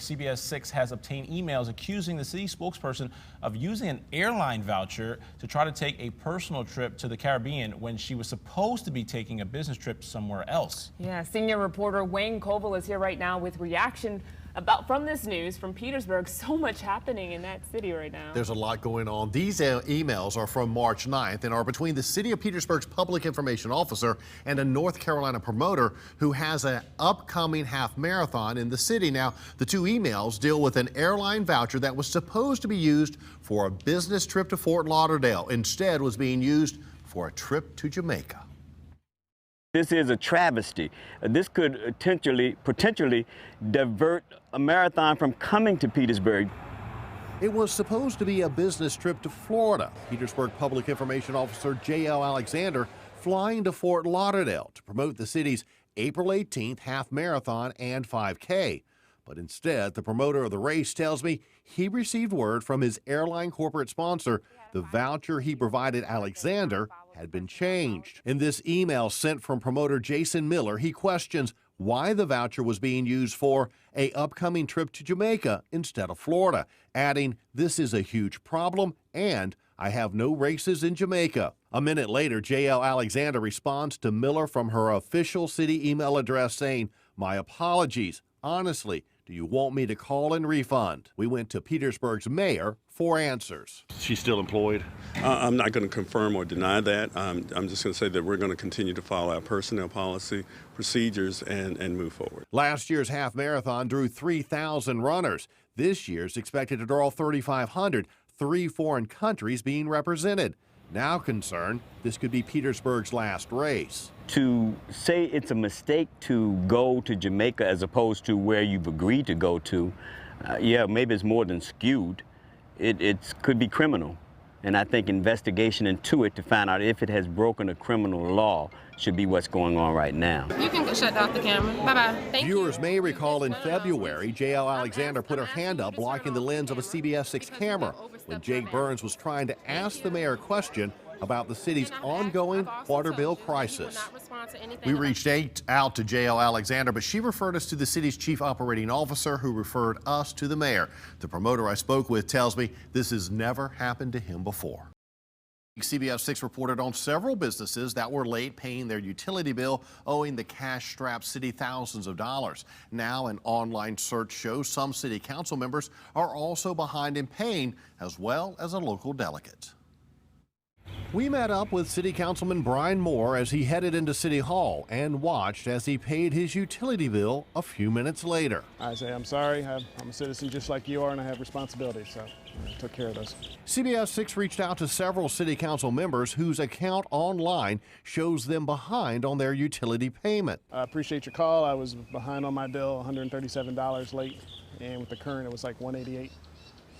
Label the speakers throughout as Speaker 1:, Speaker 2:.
Speaker 1: CBS 6 has obtained emails accusing the city spokesperson of using an airline voucher to try to take a personal trip to the Caribbean when she was supposed to be taking a business trip somewhere else.
Speaker 2: Yeah, senior reporter Wayne Koval is here right now with reaction from this news from Petersburg. So much happening in that city right now.
Speaker 3: There's a lot going on. These emails are from March 9th and are between the City of Petersburg's public information officer and a North Carolina promoter who has an upcoming half marathon in the city. Now, the two emails deal with an airline voucher that was supposed to be used for a business trip to Fort Lauderdale. Instead, was being used for a trip to Jamaica.
Speaker 4: This is a travesty. This could potentially divert a marathon from coming to Petersburg.
Speaker 3: It was supposed to be a business trip to Florida. Petersburg Public Information Officer J.L. Alexander flying to Fort Lauderdale to promote the city's April 18th half marathon and 5K. But instead, the promoter of the race tells me he received word from his airline corporate sponsor the voucher he provided Alexander had been changed. In this email sent from promoter Jason Miller, he questions why the voucher was being used for an upcoming trip to Jamaica instead of Florida, adding, "This is a huge problem and I have no races in Jamaica." A minute later, J.L. Alexander responds to Miller from her official city email address saying, "My apologies. Honestly, do you want me to call and refund?" We went to Petersburg's mayor for answers.
Speaker 5: She's still employed? I'm not going to confirm or deny that. I'm just going to say that we're going to continue to follow our personnel policy, procedures, and move forward.
Speaker 3: Last year's half marathon drew 3,000 runners. This year's expected to draw 3,500, 3 foreign countries being represented. Now concerned, this could be Petersburg's last race.
Speaker 4: To say it's a mistake to go to Jamaica as opposed to where you've agreed to go to, yeah, maybe it's more than skewed. It could be criminal. And I think investigation into it to find out if it has broken a criminal law should be what's going on right now.
Speaker 6: You can shut off the camera. Bye-bye. Thank you.
Speaker 3: Viewers may recall in February, J.L. Alexander put her hand up blocking the lens of a CBS 6 camera when Jake Burns was trying to ask the mayor a question about the city's ongoing water bill crisis. We reached out to J.L. Alexander, but she referred us to the city's chief operating officer, who referred us to the mayor. The promoter I spoke with tells me this has never happened to him before. CBS 6 reported on several businesses that were late paying their utility bill, owing the cash-strapped city thousands of dollars. Now, an online search shows some city council members are also behind in paying, as well as a local delegate. We met up with City Councilman Brian Moore as he headed into City Hall and watched as he paid his utility bill a few minutes later.
Speaker 7: I say, I'm sorry, I'm a citizen just like you are, and I have responsibilities, so I took care of those.
Speaker 3: CBS 6 reached out to several City Council members whose account online shows them behind on their utility payment.
Speaker 7: I appreciate your call. I was behind on my bill, $137 late, and with the current, it was like $188.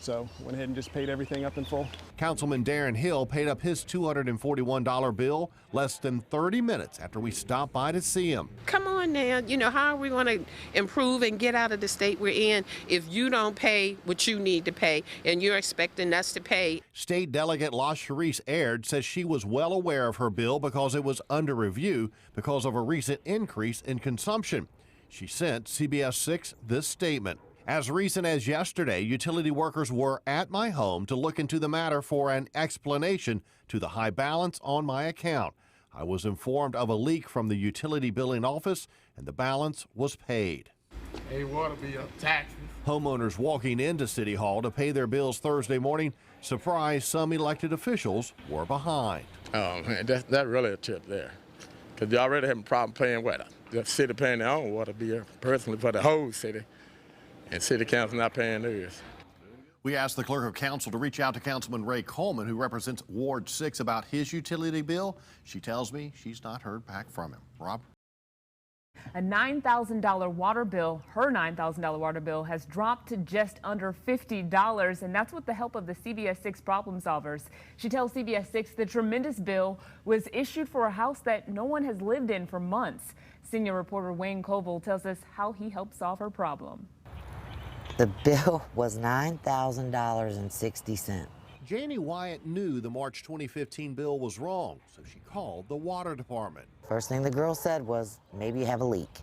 Speaker 7: So went ahead and just paid everything up in full.
Speaker 3: Councilman Darren Hill paid up his $241 bill less than 30 minutes after we stopped by to see him.
Speaker 8: Come on now, you know, how are we going to improve and get out of the state we're in if you don't pay what you need to pay and you're expecting us to pay?
Speaker 3: State Delegate La Charisse Aird says she was well aware of her bill because it was under review because of a recent increase in consumption. She sent CBS 6 this statement. As recent as yesterday, utility workers were at my home to look into the matter for an explanation to the high balance on my account. I was informed of a leak from the utility billing office, and the balance was paid.
Speaker 9: Hey, water bill, taxes.
Speaker 3: Homeowners walking into City Hall to pay their bills Thursday morning surprised some elected officials were behind.
Speaker 9: Oh, man, that's really a tip there. Because they already have a problem paying what? The city paying their own water bill, personally, for the whole city. And city council not paying theirs.
Speaker 3: We asked the clerk of council to reach out to Councilman Ray Coleman, who represents Ward 6, about his utility bill. She tells me she's not heard back from him. Rob?
Speaker 2: A $9,000 water bill, her $9,000 water bill, has dropped to just under $50, and that's with the help of the CBS 6 problem solvers. She tells CBS 6 the tremendous bill was issued for a house that no one has lived in for months. Senior reporter Wayne Koval tells us how he helped solve her problem.
Speaker 10: The bill was $9,000.60.
Speaker 3: Janie Wyatt knew the March 2015 bill was wrong, so she called the water department.
Speaker 10: First thing the girl said was, maybe you have a leak.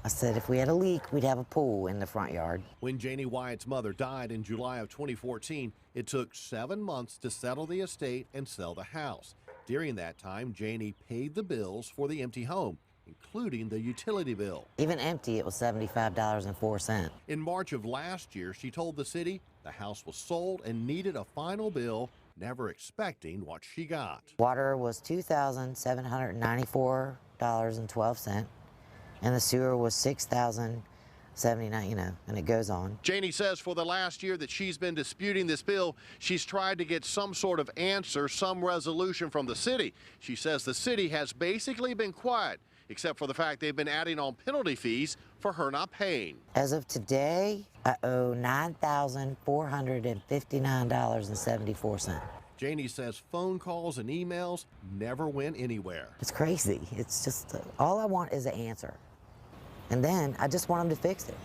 Speaker 10: I said if we had a leak, we'd have a pool in the front yard.
Speaker 3: When Janie Wyatt's mother died in July of 2014, it took 7 months to settle the estate and sell the house. During that time, Janie paid the bills for the empty home, including the utility bill.
Speaker 10: Even empty, it was $75.04.
Speaker 3: In March of last year, she told the city the house was sold and needed a final bill, never expecting what she got.
Speaker 10: Water was $2,794.12, and the sewer was $6,079, and it goes on.
Speaker 3: Janie says for the last year that she's been disputing this bill, she's tried to get some sort of answer, some resolution from the city. She says the city has basically been quiet, except for the fact they've been adding on penalty fees for her not paying.
Speaker 10: As of today, I owe $9,459.74.
Speaker 3: Janie says phone calls and emails never went anywhere.
Speaker 10: It's crazy. It's just, all I want is an answer. And then I just want them to fix it.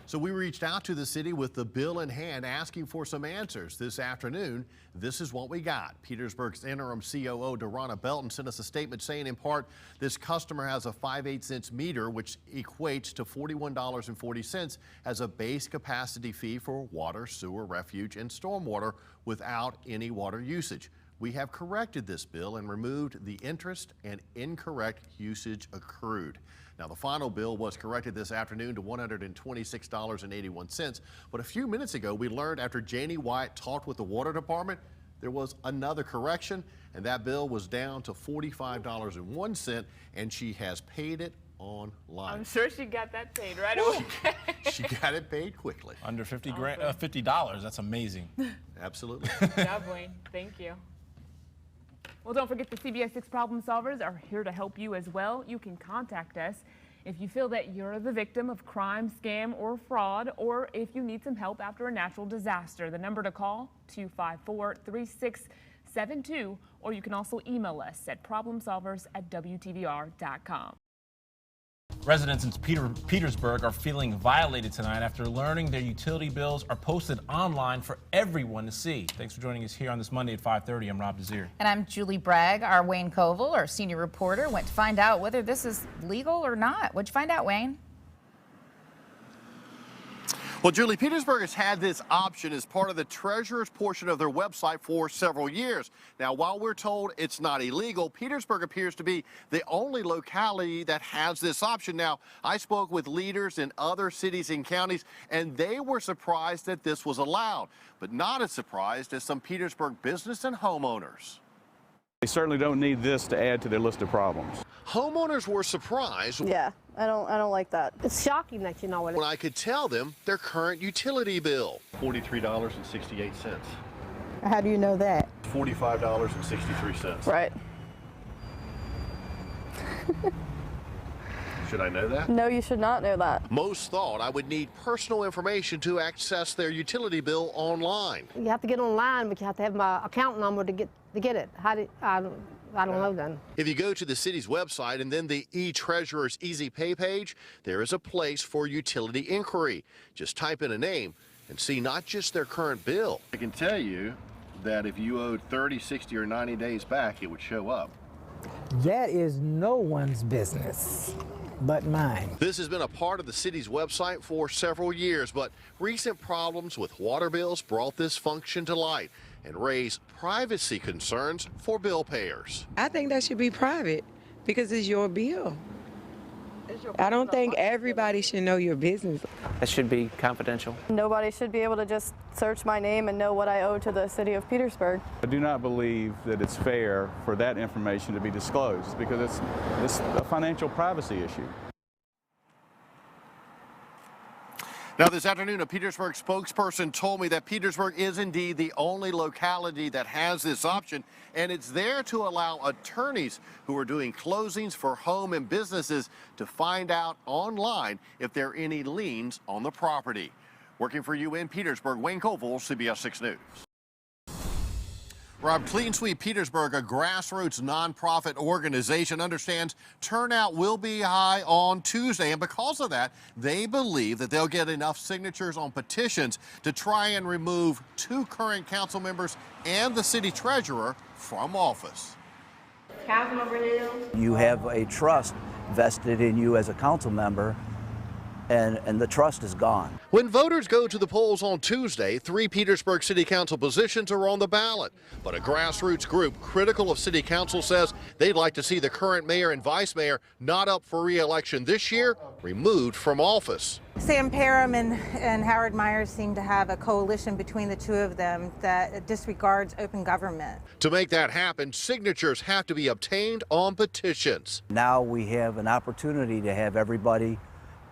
Speaker 3: So we reached out to the city with the bill in hand, asking for some answers. This afternoon, this is what we got. Petersburg's interim COO, Dorana Belton, sent us a statement saying, in part, this customer has a 5/8 cents meter, which equates to $41.40 as a base capacity fee for water, sewer, refuge, and stormwater without any water usage. We have corrected this bill and removed the interest and incorrect usage accrued. Now, the final bill was corrected this afternoon to $126.81, but a few minutes ago, we learned after Janie Wyatt talked with the water department, there was another correction, and that bill was down to $45.01, and she has paid it online.
Speaker 2: I'm sure she got that paid right away.
Speaker 3: She got it paid quickly.
Speaker 1: Under $50, that's amazing.
Speaker 3: Absolutely.
Speaker 2: Good job, Wayne. Thank you. Well, don't forget the CBS 6 Problem Solvers are here to help you as well. You can contact us if you feel that you're the victim of crime, scam, or fraud, or if you need some help after a natural disaster. The number to call, 254-3672, or you can also email us at problemsolvers@WTVR.com.
Speaker 1: Residents in Petersburg are feeling violated tonight after learning their utility bills are posted online for everyone to see. Thanks for joining us here on this Monday at 5:30. I'm Rob Desir.
Speaker 11: And I'm Julie Bragg. Our Wayne Koval, our senior reporter, went to find out whether this is legal or not. What'd you find out, Wayne?
Speaker 3: Well, Julie, Petersburg has had this option as part of the treasurer's portion of their website for several years. Now, while we're told it's not illegal, Petersburg appears to be the only locality that has this option. Now, I spoke with leaders in other cities and counties, and they were surprised that this was allowed, but not as surprised as some Petersburg business and homeowners.
Speaker 12: They certainly don't need this to add to their list of problems.
Speaker 3: Homeowners were surprised.
Speaker 13: Yeah, I don't like that. It's shocking that you know what it is.
Speaker 3: When I could tell them their current utility bill. $43.68.
Speaker 13: How do you know that?
Speaker 3: $45.63.
Speaker 13: Right.
Speaker 3: Should I know that?
Speaker 13: No, you should not know that.
Speaker 3: Most thought I would need personal information to access their utility bill online.
Speaker 13: You have to get online, but you have to have my account number to get it. I don't know then.
Speaker 3: If you go to the city's website and then the eTreasurer's Easy Pay page, there is a place for utility inquiry. Just type in a name and see not just their current bill. I can tell you that if you owed 30, 60, or 90 days back, it would show up.
Speaker 14: That is no one's business but mine.
Speaker 3: This has been a part of the city's website for several years, but recent problems with water bills brought this function to light and raised privacy concerns for bill payers.
Speaker 15: I think that should be private because it's your bill. I don't think everybody should know your business.
Speaker 16: That should be confidential.
Speaker 13: Nobody should be able to just search my name and know what I owe to the city of Petersburg.
Speaker 12: I do not believe that it's fair for that information to be disclosed because it's a financial privacy issue.
Speaker 3: Now, this afternoon, a Petersburg spokesperson told me that Petersburg is indeed the only locality that has this option, and it's there to allow attorneys who are doing closings for home and businesses to find out online if there are any liens on the property. Working for you in Petersburg, Wayne Koval, CBS 6 News. Rob, Clean Sweep Petersburg, a grassroots nonprofit organization, understands turnout will be high on Tuesday, and because of that, they believe that they'll get enough signatures on petitions to try and remove 2 current council members and the city treasurer from office.
Speaker 17: You have a trust vested in you as a council member, and the trust is gone.
Speaker 3: When voters go to the polls on Tuesday, 3 Petersburg City Council positions are on the ballot. But a grassroots group critical of City Council says they'd like to see the current mayor and vice mayor not up for re-election this year removed from office.
Speaker 18: Sam Parham and Howard Myers seem to have a coalition between the two of them that disregards open government.
Speaker 3: To make that happen, signatures have to be obtained on petitions.
Speaker 17: Now we have an opportunity to have everybody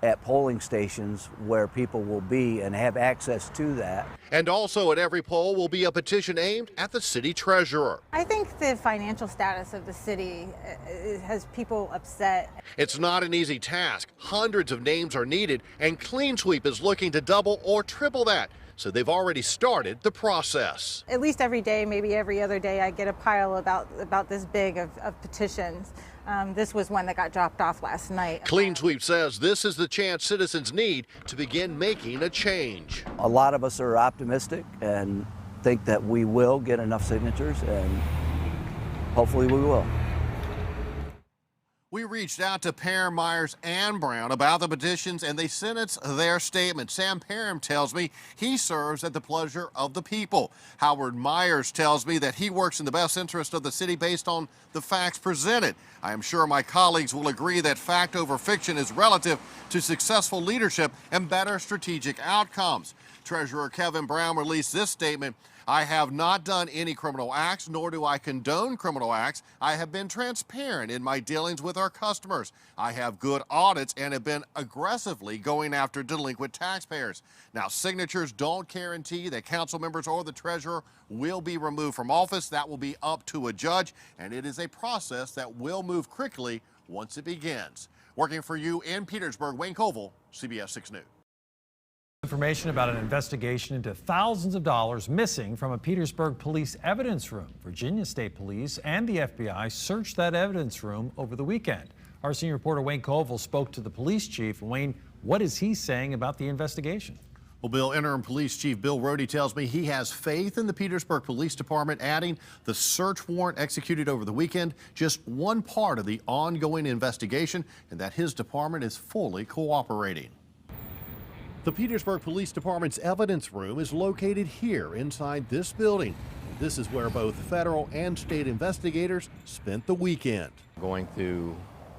Speaker 17: at polling stations where people will be and have access to that.
Speaker 3: And also at every poll will be a petition aimed at the city treasurer.
Speaker 18: I think the financial status of the city has people upset.
Speaker 3: It's not an easy task. Hundreds of names are needed, and Clean Sweep is looking to double or triple that. So they've already started the process.
Speaker 18: At least every day, maybe every other day, I get a pile about this big of petitions. This was one that got dropped off last night.
Speaker 3: Clean Sweep says this is the chance citizens need to begin making a change.
Speaker 17: A lot of us are optimistic and think that we will get enough signatures, and hopefully we will.
Speaker 3: We reached out to Parham, Myers, and Brown about the petitions, and they sent us their statement. Sam Parham tells me he serves at the pleasure of the people. Howard Myers tells me that he works in the best interest of the city based on the facts presented. I am sure my colleagues will agree that fact over fiction is relative to successful leadership and better strategic outcomes. Treasurer Kevin Brown released this statement: I have not done any criminal acts, nor do I condone criminal acts. I have been transparent in my dealings with our customers. I have good audits and have been aggressively going after delinquent taxpayers. Now, signatures don't guarantee that council members or the treasurer will be removed from office. That will be up to a judge, and it is a process that will move quickly once it begins. Working for you in Petersburg, Wayne Koval, CBS 6 News.
Speaker 19: Information about an investigation into thousands of dollars missing from a Petersburg police evidence room. Virginia State Police and the FBI searched that evidence room over the weekend. Our senior reporter Wayne Koval spoke to the police chief. Wayne, what is he saying about the investigation?
Speaker 3: Well, Bill, Interim Police Chief Bill Rohde tells me he has faith in the Petersburg Police Department, adding the search warrant executed over the weekend just one part of the ongoing investigation, and that his department is fully cooperating. The Petersburg Police Department's evidence room is located here inside this building. This is where both federal and state investigators spent the weekend.
Speaker 20: Going through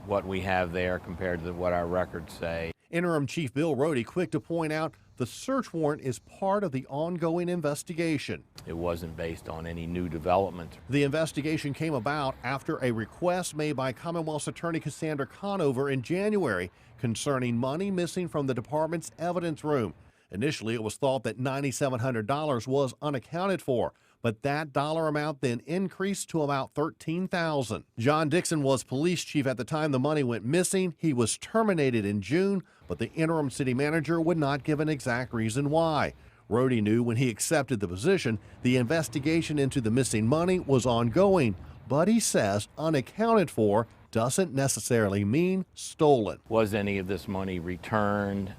Speaker 20: what we have there compared to what our records say.
Speaker 3: Interim Chief Bill Rohde quick to point out the search warrant is part of the ongoing investigation.
Speaker 20: It wasn't based on any new development.
Speaker 3: The investigation came about after a request made by Commonwealth's Attorney Cassandra Conover in January concerning money missing from the department's evidence room. Initially, it was thought that $9,700 was unaccounted for, but that dollar amount then increased to about $13,000. John Dixon was police chief at the time the money went missing. He was terminated in June, but the interim city manager would not give an exact reason why. Rohde knew when he accepted the position, the investigation into the missing money was ongoing, but he says unaccounted for doesn't necessarily mean stolen.
Speaker 20: Was any of this money returned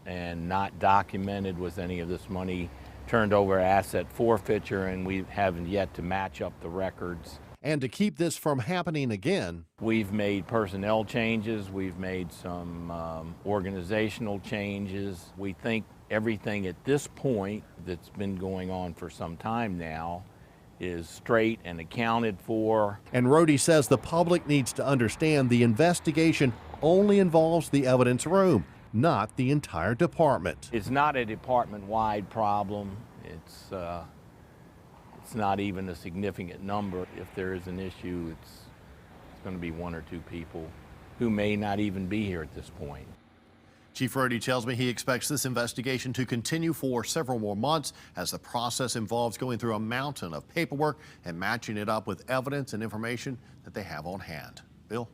Speaker 20: and not documented? Was any of this money turned over asset forfeiture? And we haven't yet to match up the records.
Speaker 3: And to keep this from happening again,
Speaker 20: we've made personnel changes, we've made some organizational changes. We think everything at this point that's been going on for some time now is straight and accounted for.
Speaker 3: And Rohde says the public needs to understand the investigation only involves the evidence room, not the entire department.
Speaker 20: It's not a department-wide problem. It's not even a significant number. If there is an issue, it's going to be one or two people who may not even be here at this point.
Speaker 3: Chief Rohde tells me he expects this investigation to continue for several more months as the process involves going through a mountain of paperwork and matching it up with evidence and information that they have on hand. Bill?